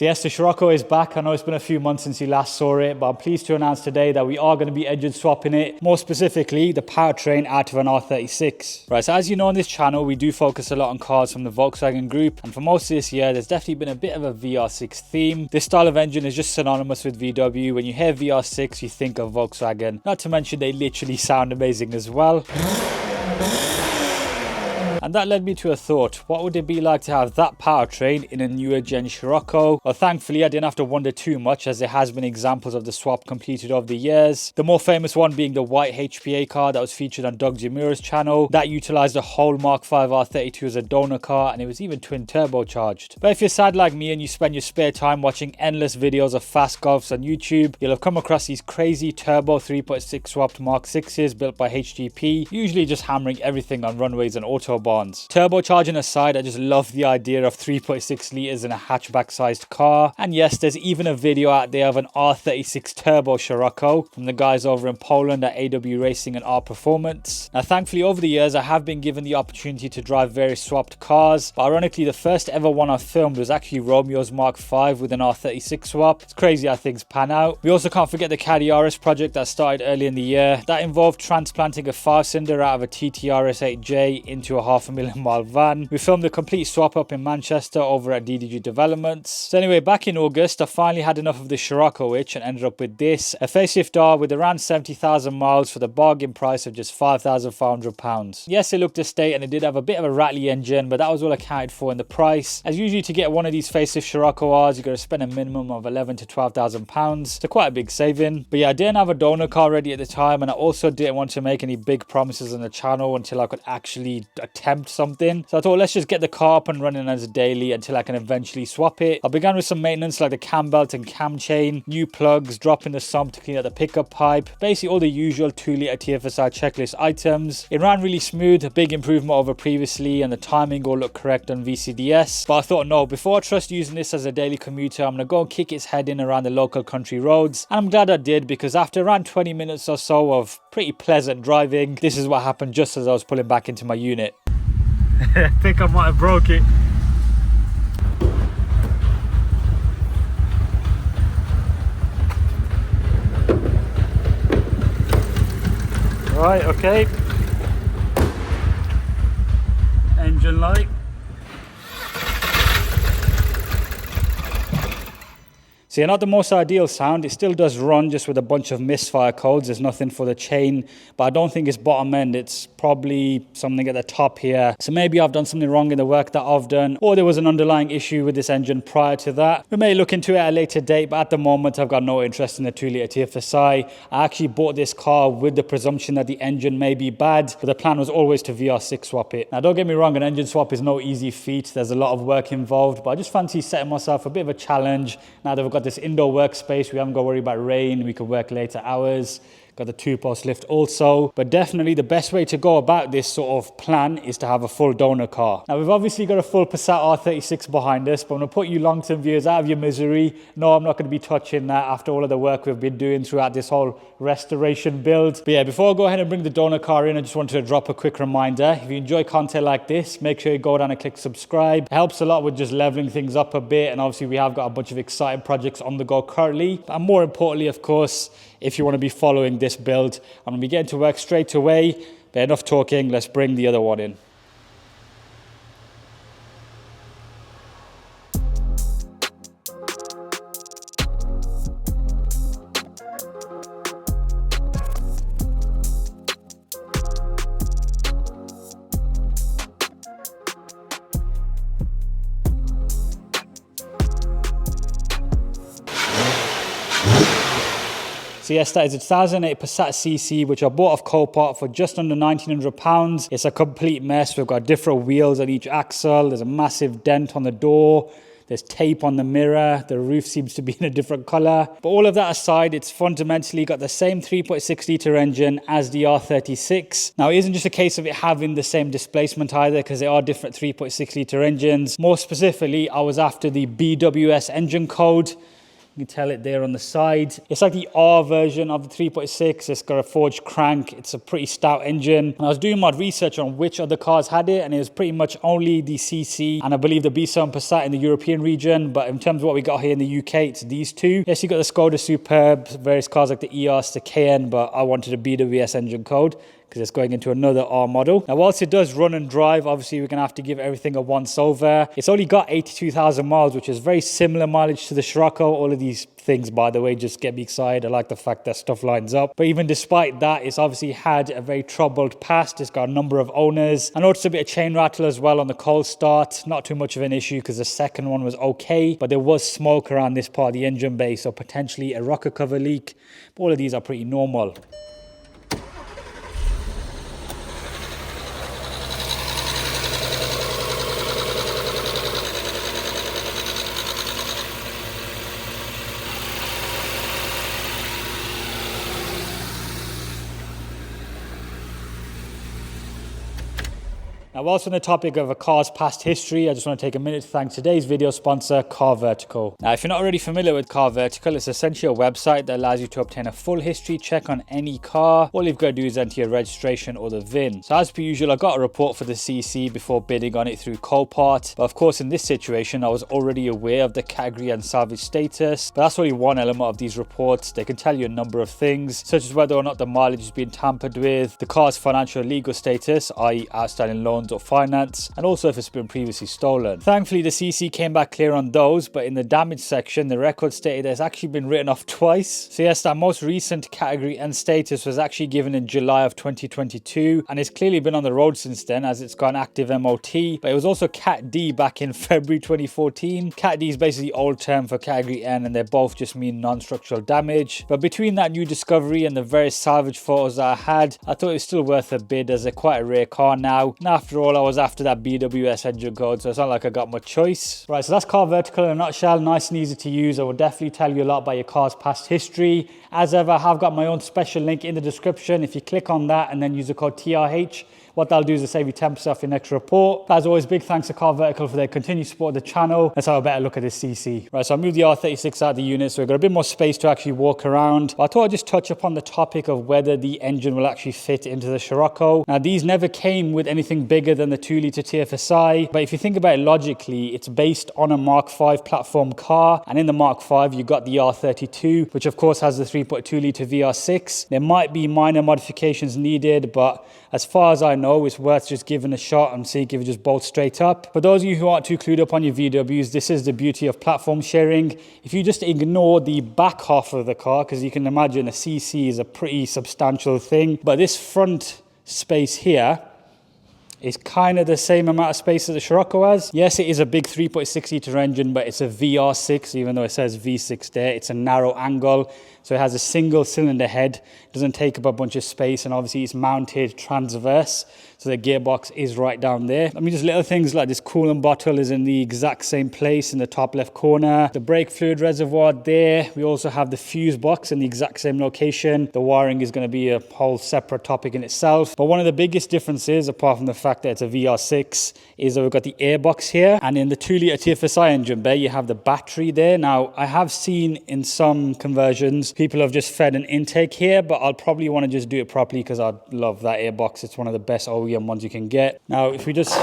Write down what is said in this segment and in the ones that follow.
So yes, the Scirocco is back. I know it's been a few months since you last saw it, but I'm pleased to announce today that we are going to be engine swapping it. More specifically, the powertrain out of an R36. Right, so as you know on this channel, we do focus a lot on cars from the Volkswagen group. And for most of this year, there's definitely been a bit of a VR6 theme. This style of engine is just synonymous with VW. When you hear VR6, you think of Volkswagen. Not to mention they literally sound amazing as well. And that led me to a thought. What would it be like to have that powertrain in a newer gen Scirocco? Well, thankfully, I didn't have to wonder too much, as there has been examples of the swap completed over the years. The more famous one being the white HPA car that was featured on Doug Jamura's channel. That utilized a whole Mark 5 R32 as a donor car, and it was even twin turbocharged. But if you're sad like me and you spend your spare time watching endless videos of fast golfs on YouTube, you'll have come across these crazy turbo 3.6 swapped Mark 6s built by HGP, usually just hammering everything on runways and autobahns. Turbocharging aside, I just love the idea of 3.6 litres in a hatchback sized car. And yes, there's even a video out there of an R36 turbo Scirocco from the guys over in Poland at AW Racing and R Performance. Now thankfully over the years I have been given the opportunity to drive various swapped cars, but ironically the first ever one I filmed was actually Romeo's Mark 5 with an R36 swap. It's crazy how things pan out. We also can't forget the Caddy RS project that started early in the year. That involved transplanting a 5-cylinder out of a TTRS 8J into a $500,000 van. We filmed the complete swap up in Manchester over at DDG Developments. So anyway, back in August, I finally had enough of the Scirocco itch and ended up with this. A facelift R with around 70,000 miles for the bargain price of just £5,500. Yes, it looked estate and it did have a bit of a rattly engine, but that was all accounted for in the price. As usually to get one of these facelift Scirocco Rs, you've got to spend a minimum of £11,000 to £12,000. So quite a big saving. But yeah, I didn't have a donor car ready at the time, and I also didn't want to make any big promises on the channel until I could actually attempt something. So I thought, let's just get the car up and running as a daily until I can eventually swap it. I began with some maintenance like the cam belt and cam chain, new plugs, dropping the sump to clean out the pickup pipe, basically all the usual 2-litre TFSI checklist items. It ran really smooth, a big improvement over previously, and the timing all looked correct on VCDS. But I thought, no, before I trust using this as a daily commuter, I'm going to go and kick its head in around the local country roads. And I'm glad I did, because after around 20 minutes or so of pretty pleasant driving, this is what happened just as I was pulling back into my unit. I think I might have broke it. Right, okay. Engine light. So yeah, not the most ideal sound. It still does run just with a bunch of misfire codes. There's nothing for the chain, but I don't think it's bottom end. It's probably something at the top here. So maybe I've done something wrong in the work that I've done, or there was an underlying issue with this engine prior to that. We may look into it at a later date, but at the moment I've got no interest in the 2-litre TFSI. I actually bought this car with the presumption that the engine may be bad, but the plan was always to VR6 swap it. Now don't get me wrong, an engine swap is no easy feat. There's a lot of work involved, but I just fancy setting myself a bit of a challenge. Now that we've got this indoor workspace, we haven't got to worry about rain, we can work later hours. Got the 2-post lift also. But definitely the best way to go about this sort of plan is to have a full donor car. Now we've obviously got a full Passat R36 behind us, but I'm going to put you long-term viewers out of your misery. No, I'm not going to be touching that after all of the work we've been doing throughout this whole restoration build. But yeah, before I go ahead and bring the donor car in, I just wanted to drop a quick reminder. If you enjoy content like this, make sure you go down and click subscribe. It helps a lot with just leveling things up a bit, and obviously we have got a bunch of exciting projects on the go currently. And more importantly, of course, if you want to be following this build, I'm going to be getting to work straight away. But enough talking, let's bring the other one in. So yes, that is a 2008 Passat CC, which I bought off Copart for just under £1,900. It's a complete mess. We've got different wheels on each axle. There's a massive dent on the door. There's tape on the mirror. The roof seems to be in a different color. But all of that aside, it's fundamentally got the same 3.6 litre engine as the R36. Now, it isn't just a case of it having the same displacement either, because they are different 3.6 litre engines. More specifically, I was after the BWS engine code. You can tell it there on the side. It's like the R version of the 3.6. It's got a forged crank. It's a pretty stout engine. And I was doing my research on which other cars had it, and it was pretty much only the CC and I believe the B7 Passat in the European region. But in terms of what we got here in the UK, it's these two. Yes, you got the Skoda Superb, various cars like the EOS, the Cayenne, but I wanted a BWS engine code because it's going into another R model. Now, whilst it does run and drive, obviously we're gonna have to give everything a once over. It's only got 82,000 miles, which is very similar mileage to the Scirocco. All of these things, by the way, just get me excited. I like the fact that stuff lines up. But even despite that, it's obviously had a very troubled past. It's got a number of owners. I noticed a bit of chain rattle as well on the cold start. Not too much of an issue because the second one was okay, but there was smoke around this part of the engine bay, so potentially a rocker cover leak. But all of these are pretty normal. Now, whilst on the topic of a car's past history, I just want to take a minute to thank today's video sponsor, Car Vertical. Now, if you're not already familiar with Car Vertical, it's essentially a website that allows you to obtain a full history check on any car. All you've got to do is enter your registration or the VIN. So as per usual, I got a report for the CC before bidding on it through Copart. But of course, in this situation, I was already aware of the category and salvage status. But that's only one element of these reports. They can tell you a number of things, such as whether or not the mileage has been tampered with, the car's financial legal status, i.e. outstanding loans or finance, and also if it's been previously stolen. Thankfully, the CC came back clear on those, but in the damage section, the record stated that it's actually been written off twice. So yes, that most recent category and status was actually given in July of 2022, and it's clearly been on the road since then as it's got an active MOT, but it was also Cat D back in February 2014. Cat D is basically the old term for category N, and they both just mean non-structural damage. But between that new discovery and the various salvage photos that I had, I thought it was still worth a bid as they're quite a rare car now. And after all, I was after that BWS engine code, so it's not like I got much choice. Right, so that's Car Vertical in a nutshell. Nice and easy to use. I will definitely tell you a lot about your car's past history. As ever, I have got my own special link in the description. If you click on that and then use the code TRH, what that'll do is save you 10% off your next report. As always, big thanks to Car Vertical for their continued support of the channel. Let's have a better look at this CC. Right, so I moved the R36 out of the unit, so we've got a bit more space to actually walk around. But I thought I'd just touch upon the topic of whether the engine will actually fit into the Scirocco. Now, these never came with anything bigger than the 2-litre TFSI, but if you think about it logically, it's based on a Mark V platform car, and in the Mark V, you've got the R32, which of course has the 3.2-litre VR6. There might be minor modifications needed, but as far as I know, it's worth just giving a shot and seeing if it just bolts straight up. For those of you who aren't too clued up on your VWs, this is the beauty of platform sharing. If you just ignore the back half of the car, because you can imagine a CC is a pretty substantial thing, but this front space here is kind of the same amount of space that the Scirocco has. Yes, it is a big 3.6-litre engine, but it's a VR6, even though it says V6 there. It's a narrow angle, so it has a single cylinder head. It doesn't take up a bunch of space, and obviously it's mounted transverse, so the gearbox is right down there. I mean, just little things like this coolant bottle is in the exact same place in the top left corner. The brake fluid reservoir there. We also have the fuse box in the exact same location. The wiring is going to be a whole separate topic in itself. But one of the biggest differences, apart from the fact that it's a VR6, is that we've got the airbox here. And in the 2-litre TFSI engine bay, you have the battery there. Now, I have seen in some conversions, people have just fed an intake here, but I'll probably want to just do it properly because I love that airbox. It's one of the best OEM ones you can get. Now, if we just,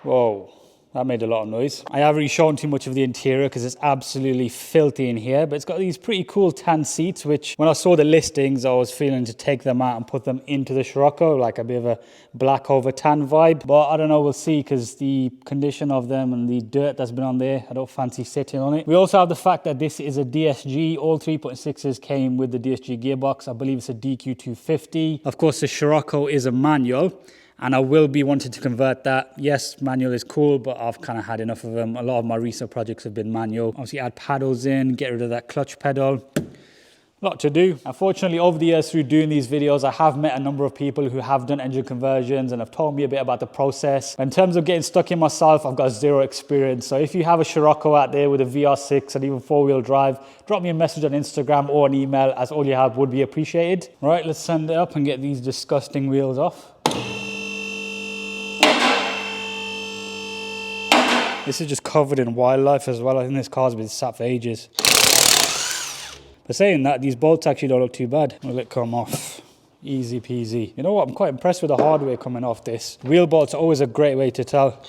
whoa, that made a lot of noise. I haven't really shown too much of the interior because it's absolutely filthy in here, but it's got these pretty cool tan seats, which when I saw the listings, I was feeling to take them out and put them into the Scirocco, like a bit of a black over tan vibe. But I don't know, we'll see, because the condition of them and the dirt that's been on there, I don't fancy sitting on it. We also have the fact that this is a DSG. All 3.6s came with the DSG gearbox. I believe it's a DQ250. Of course, the Scirocco is a manual, and I will be wanting to convert that. Yes, manual is cool, but I've kind of had enough of them. A lot of my recent projects have been manual. Obviously add paddles in, get rid of that clutch pedal. A lot to do. Unfortunately, over the years through doing these videos, I have met a number of people who have done engine conversions and have told me a bit about the process. In terms of getting stuck in myself, I've got zero experience. So if you have a Scirocco out there with a VR6 and even 4-wheel drive, drop me a message on Instagram or an email, as all your help would be appreciated. All right, let's send it up and get these disgusting wheels off. This is just covered in wildlife as well. I think this car's been sat for ages. But saying that, these bolts actually don't look too bad. Will it come off? Easy peasy. You know what? I'm quite impressed with the hardware coming off this. Wheel bolts are always a great way to tell.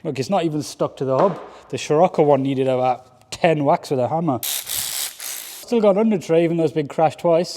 Look, it's not even stuck to the hub. The Scirocco one needed about 10 whacks with a hammer. Still got an under tray, even though it's been crashed twice.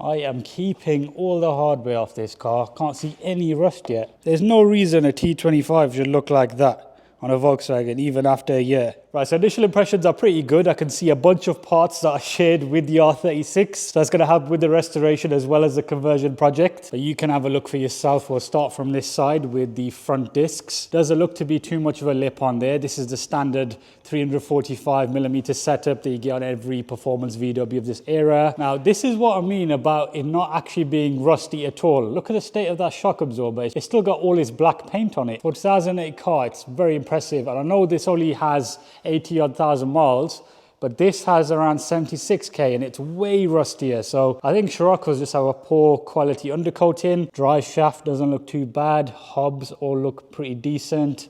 I am keeping all the hardware off this car. Can't see any rust yet. There's no reason a T25 should look like that on a Volkswagen, even after a year. Right, so initial impressions are pretty good. I can see a bunch of parts that are shared with the R36. So that's going to help with the restoration as well as the conversion project. But you can have a look for yourself. We'll start from this side with the front discs. Doesn't look to be too much of a lip on there. This is the standard 345mm setup that you get on every performance VW of this era. Now, this is what I mean about it not actually being rusty at all. Look at the state of that shock absorber. It's still got all this black paint on it. For a 2008 car, it's very impressive. And I know this only has 80-odd thousand miles, but this has around 76k and it's way rustier. So I think Scirocco's just have a poor quality undercoating. Drive shaft doesn't look too bad. Hubs all look pretty decent.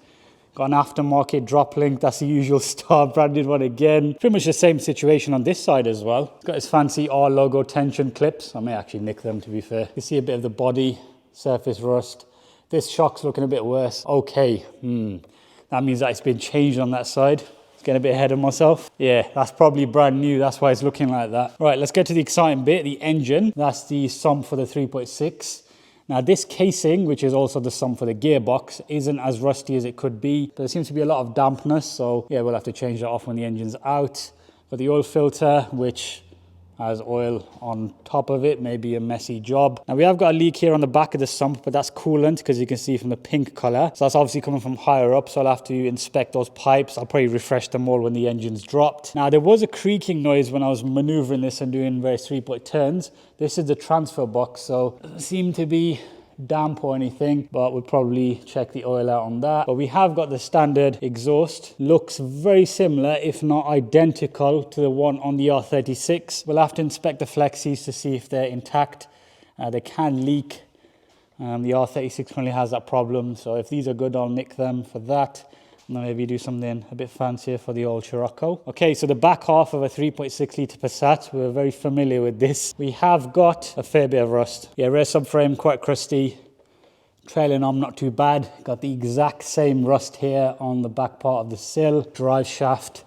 Got an aftermarket drop link. That's the usual Star branded one again. Pretty much the same situation on this side as well. It's got its fancy R logo tension clips. I may actually nick them, to be fair. You see a bit of the body surface rust. This shock's looking a bit worse. Okay, that means that it's been changed on that side. Getting a bit ahead of myself. Yeah, that's probably brand new. That's why it's looking like that. Right, let's get to the exciting bit, the engine. That's the sump for the 3.6. Now this casing, which is also the sump for the gearbox, isn't as rusty as it could be. There seems to be a lot of dampness, so yeah, we'll have to change that off when the engine's out. But the oil filter, which has oil on top of it, maybe a messy job. Now we have got a leak here on the back of the sump, but that's coolant, because you can see from the pink color. So that's obviously coming from higher up, so I'll have to inspect those pipes. I'll probably refresh them all when the engine's dropped. Now there was a creaking noise when I was maneuvering this and doing various 3-point turns. This is the transfer box, so it doesn't seem to be damp or anything, but we'll probably check the oil out on that. But we have got the standard exhaust. Looks very similar, if not identical, to the one on the R36. We'll have to inspect the flexies to see if they're intact. They can leak. The R36 currently has that problem, so if these are good, I'll nick them for that. And then maybe do something a bit fancier for the old Scirocco. Okay, so the back half of a 3.6 litre Passat, we're very familiar with this. We have got a fair bit of rust. Yeah, rear subframe quite crusty. Trailing arm not too bad. Got the exact same rust here on the back part of the sill. Drive shaft,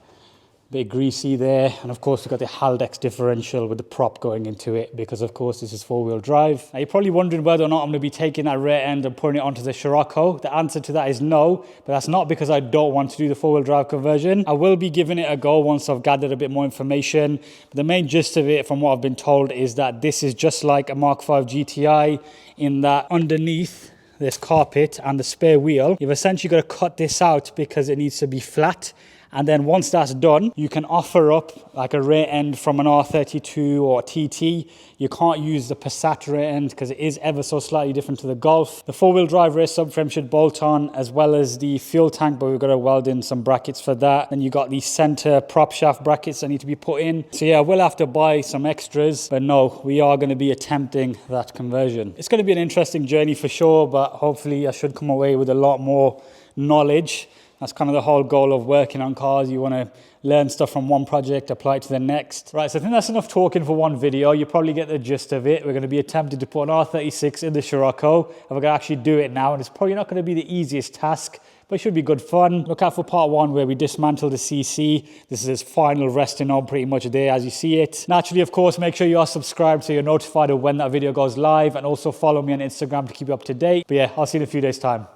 a bit greasy there. And of course we've got the Haldex differential with the prop going into it, because of course this is 4-wheel drive. Now you're probably wondering whether or not I'm going to be taking that rear end and putting it onto the Scirocco. The answer to that is no, but that's not because I don't want to do the 4-wheel drive conversion. I will be giving it a go once I've gathered a bit more information. But the main gist of it, from what I've been told, is that this is just like a Mark V GTI in that underneath this carpet and the spare wheel, you've essentially got to cut this out because it needs to be flat. And then once that's done, you can offer up like a rear end from an R32 or TT. You can't use the Passat rear end because it is ever so slightly different to the Golf. The 4-wheel drive rear subframe should bolt on, as well as the fuel tank, but we've got to weld in some brackets for that. Then you got the center prop shaft brackets that need to be put in. So yeah, we'll have to buy some extras, but no, we are going to be attempting that conversion. It's going to be an interesting journey for sure, but hopefully I should come away with a lot more knowledge. That's kind of the whole goal of working on cars. You want to learn stuff from one project, apply it to the next. Right, so I think that's enough talking for one video. You probably get the gist of it. We're going to be attempting to put an R36 in the Scirocco, and we're going to actually do it now. And it's probably not going to be the easiest task, but it should be good fun. Look out for part 1 where we dismantle the CC. This is its final resting on pretty much there as you see it. Naturally, of course, make sure you are subscribed so you're notified of when that video goes live, and also follow me on Instagram to keep you up to date. But yeah, I'll see you in a few days' time.